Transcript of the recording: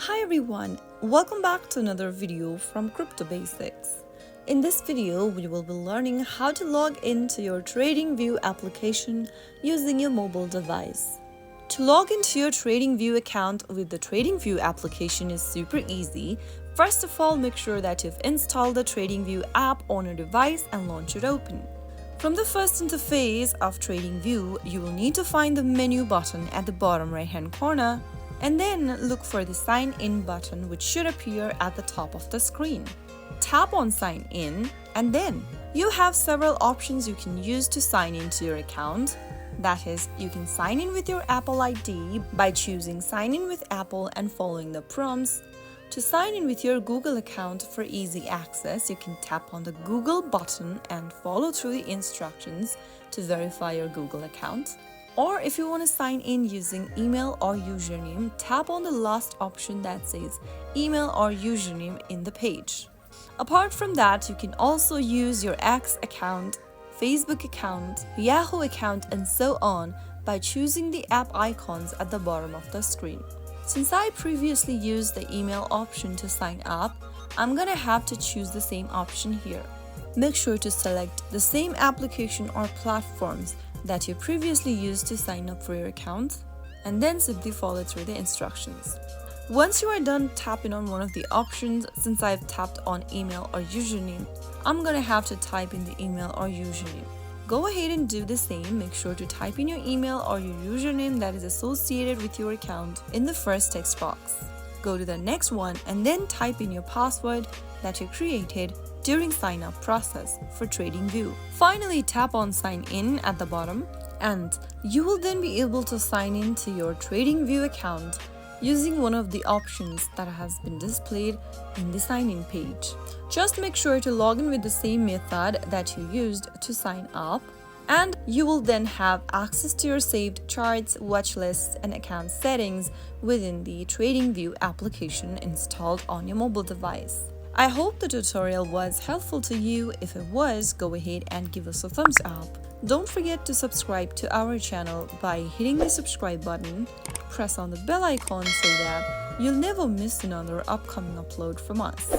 Hi everyone, welcome back to another video from Crypto Basics. In this video, we will be learning how to log into your TradingView application using your mobile device. To log into your TradingView account with the TradingView application is super easy. First of all, make sure that you've installed the TradingView app on your device and launch it open. From the first interface of TradingView, you will need to find the menu button at the bottom right-hand corner and then look for the Sign In button, which should appear at the top of the screen. Tap on Sign In and then you have several options you can use to sign into your account. That is, you can sign in with your Apple ID by choosing Sign In with Apple and following the prompts. To sign in with your Google account for easy access, you can tap on the Google button and follow through the instructions to verify your Google account. Or if you want to sign in using email or username, tap on the last option that says email or username in the page. Apart from that, you can also use your X account, Facebook account, Yahoo account, and so on by choosing the app icons at the bottom of the screen. Since I previously used the email option to sign up, I'm gonna have to choose the same option here. Make sure to select the same application or platforms that you previously used to sign up for your account, and then simply follow through the instructions. Once you are done tapping on one of the options, since I've tapped on email or username, I'm gonna have to type in the email or username. Go ahead and do the same. Make sure to type in your email or your username that is associated with your account in the first text box. Go to the next one and then type in your password that you created during sign up process for TradingView. Finally, tap on Sign In at the bottom and you will then be able to sign in to your TradingView account using one of the options that has been displayed in the sign in page. Just make sure to log in with the same method that you used to sign up, and you will then have access to your saved charts, watch lists, and account settings within the TradingView application installed on your mobile device. I hope the tutorial was helpful to you. If it was, go ahead and give us a thumbs up. Don't forget to subscribe to our channel by hitting the subscribe button. Press on the bell icon so that you'll never miss another upcoming upload from us.